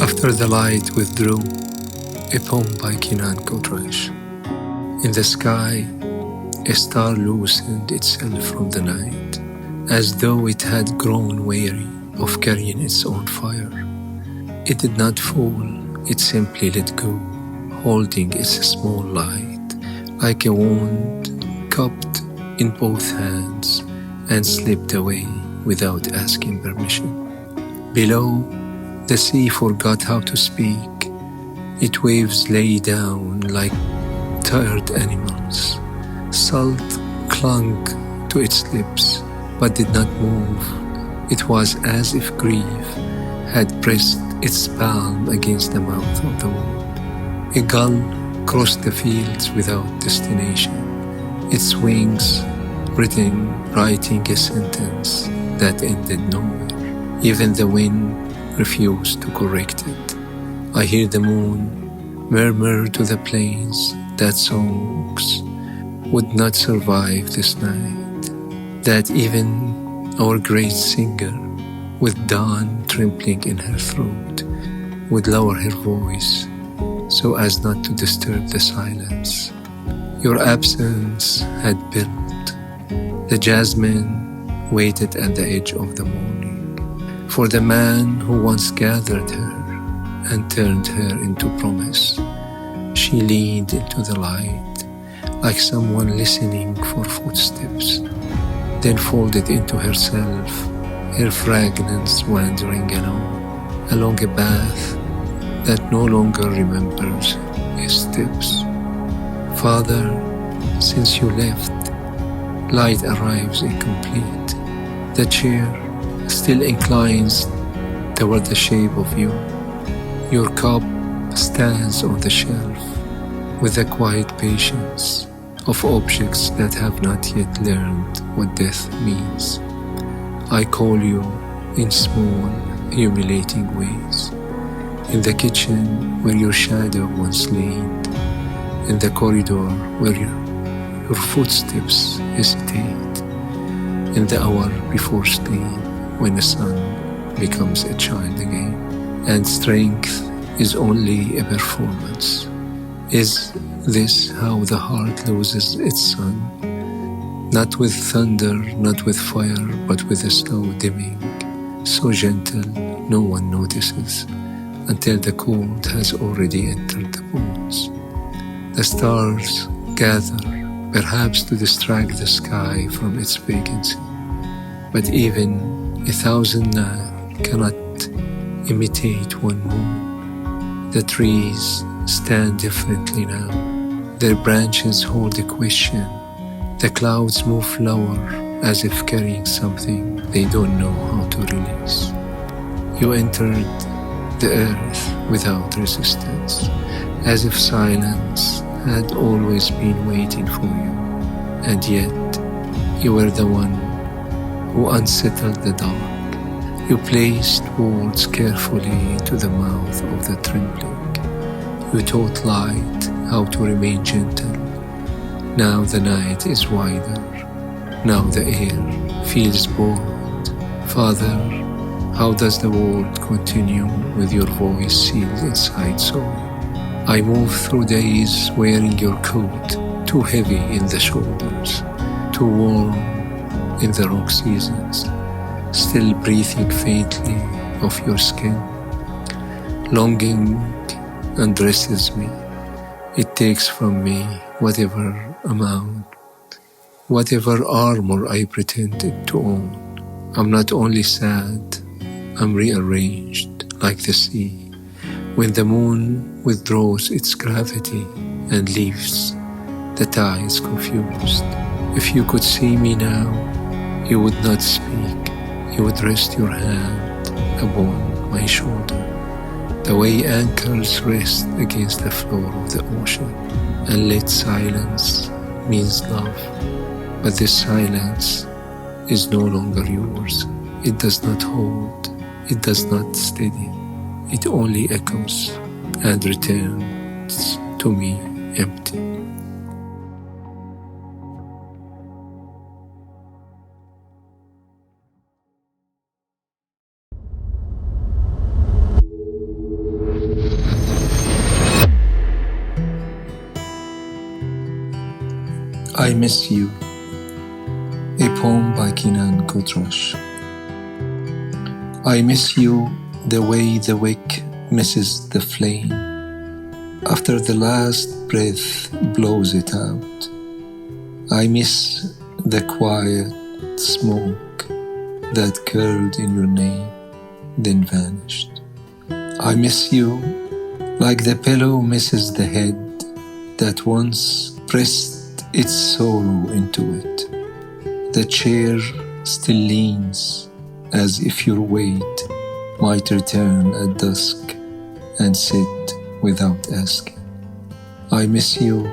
After the light withdrew, a poem by Kinan KotrashI. In the sky, a star loosened itself from the night, as though it had grown weary of carrying its own fire. It did not fall, it simply let go, holding its small light, like a wand cupped in both hands, and slipped away without asking permission. Below, the sea forgot how to speak. Its waves lay down like tired animals. Salt clung to its lips, but did not move. It was as if grief had pressed its palm against the mouth of the world. A gull crossed the fields without destination, its wings writing a sentence that ended nowhere. Even the wind refused to correct it. I hear the moon murmur to the plains that songs would not survive this night, that even our great singer, with dawn trembling in her throat, would lower her voice so as not to disturb the silence. Your absence had built. The jasmine waited at the edge of the morning for the man who once gathered her and turned her into promise. She leaned into the light like someone listening for footsteps, then folded into herself, her fragrance wandering along a path that no longer remembers its steps. Father, since you left, light arrives incomplete. The chair still inclines toward the shape of you. Your cup stands on the shelf with the quiet patience of objects that have not yet learned what death means. I call you in small, humiliating ways. In the kitchen where your shadow once leaned, in the corridor where your footsteps hesitate, in the hour before sleep when the sun becomes a child again, and strength is only a performance. Is this how the heart loses its sun? Not with thunder, not with fire, but with a slow dimming, so gentle no one notices, until the cold has already entered the bones. The stars gather, perhaps to distract the sky from its vacancy, but even 1,000 nights cannot imitate one moon. The trees stand differently now. Their branches hold a question. The clouds move lower as if carrying something they don't know how to release. You entered the earth without resistance, as if silence had always been waiting for you, and yet you were the one who unsettled the dark. You placed words carefully into the mouth of the trembling. You taught light how to remain gentle. Now the night is wider. Now the air feels bold. Father, how does the world continue with your voice sealed inside soul? I move through days wearing your coat, too heavy in the shoulders, too warm in the rock seasons, still breathing faintly of your skin. Longing undresses me. It takes from me whatever amount, whatever armor I pretended to own. I'm not only sad, I'm rearranged like the sea when the moon withdraws its gravity and leaves the tides confused. If you could see me now, you would not speak. You would rest your hand upon my shoulder, the way anchors rest against the floor of the ocean, and let silence means love. But this silence is no longer yours. It does not hold, it does not steady. It only echoes and returns to me empty. I Miss You, a poem by Kinan KotrashI. I miss you the way the wick misses the flame after the last breath blows it out. I miss the quiet smoke that curled in your name, then vanished. I miss you like the pillow misses the head that once pressed its sorrow into it. The chair still leans as if your weight might return at dusk and sit without asking. I miss you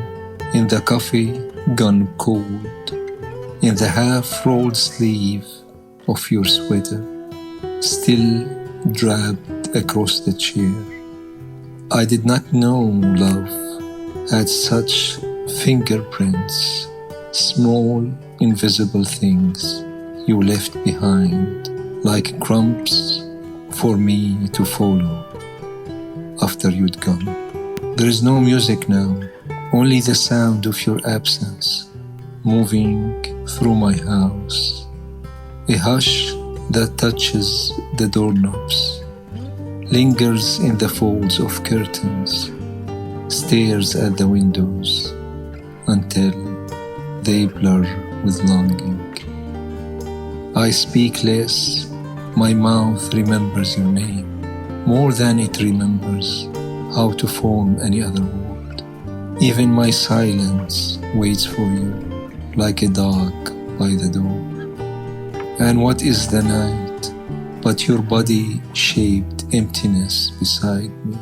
in the coffee gone cold, in the half-rolled sleeve of your sweater, still draped across the chair. I did not know love had such fingerprints, small invisible things you left behind like crumbs for me to follow after you'd gone. There is no music now, only the sound of your absence moving through my house, a hush that touches the doorknobs, lingers in the folds of curtains, stares at the windows until they blur with longing. I speak less, my mouth remembers your name more than it remembers how to form any other word. Even my silence waits for you like a dog by the door. And what is the night but your body-shaped emptiness beside me?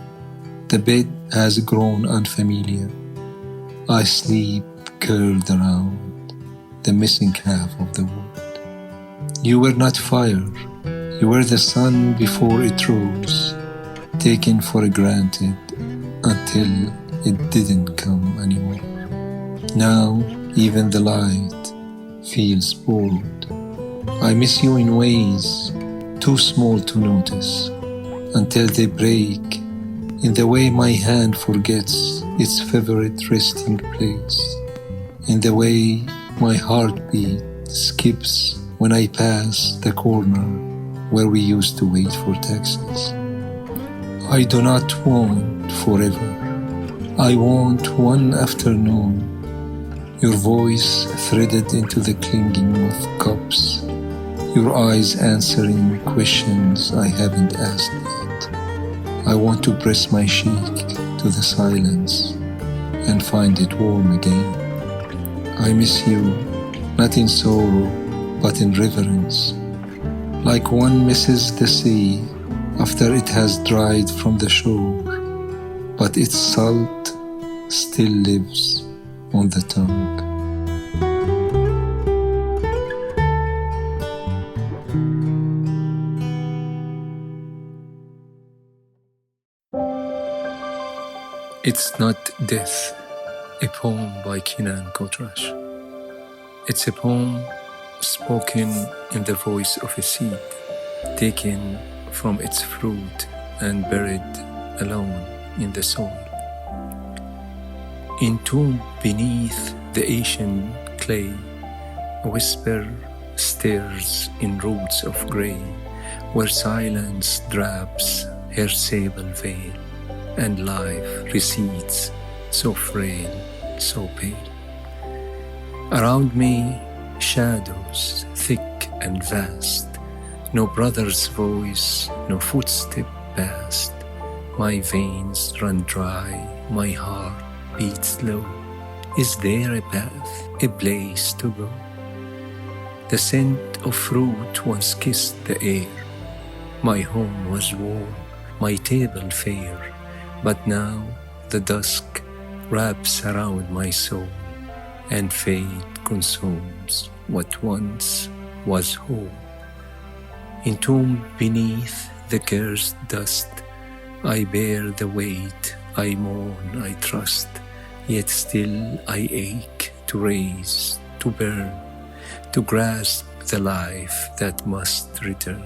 The bed has grown unfamiliar. I sleep curled around the missing half of the world. You were not fire, you were the sun before it rose, taken for granted until it didn't come anymore. Now even the light feels bored. I miss you in ways too small to notice until they break, in the way my hand forgets its favorite resting place, in the way my heartbeat skips when I pass the corner where we used to wait for taxis. I do not want forever. I want one afternoon, your voice threaded into the clinging of cups, your eyes answering questions I haven't asked yet. I want to press my cheek to the silence and find it warm again. I miss you, not in sorrow, but in reverence, like one misses the sea after it has dried from the shore, but its salt still lives on the tongue. It's Not Death, a poem by Kinan KotrashI. It's a poem spoken in the voice of a seed, taken from its fruit and buried alone in the soil. Entombed beneath the Asian clay, a whisper stirs in roots of grey, where silence drapes her sable veil, and life recedes, so frail, so pale. Around me, shadows thick and vast, no brother's voice, no footstep past. My veins run dry, my heart beats low. Is there a path, a place to go? The scent of fruit once kissed the air. My home was warm, my table fair. But now the dusk wraps around my soul, and fate consumes what once was home. Entombed beneath the cursed dust, I bear the weight, I mourn, I trust, yet still I ache to raise, to burn, to grasp the life that must return.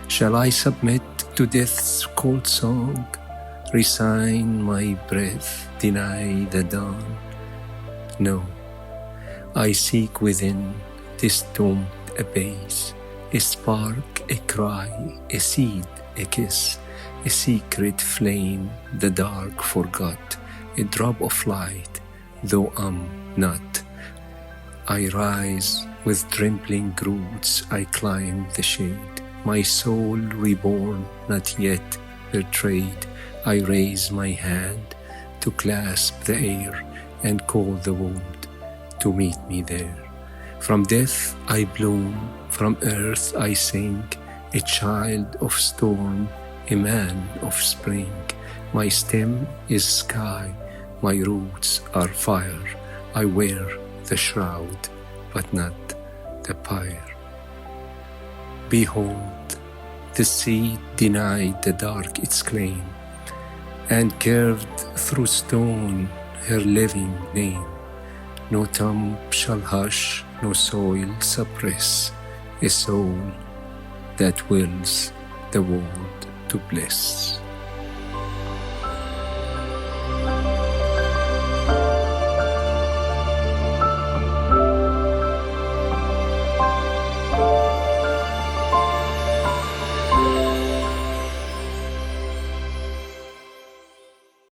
Shall I submit to death's cold song? Resign my breath, deny the dawn? No, I seek within this tomb a base, a spark, a cry, a seed, a kiss, a secret flame the dark forgot, a drop of light, though I'm not. I rise with trembling roots, I climb the shade, my soul reborn, not yet betrayed. I raise my hand to clasp the air and call the wound to meet me there. From death I bloom, from earth I sing, a child of storm, a man of spring. My stem is sky, my roots are fire. I wear the shroud, but not the pyre. Behold, the seed denied the dark its claim, and carved through stone her living name. No tomb shall hush, no soil suppress, a soul that wills the world to bless.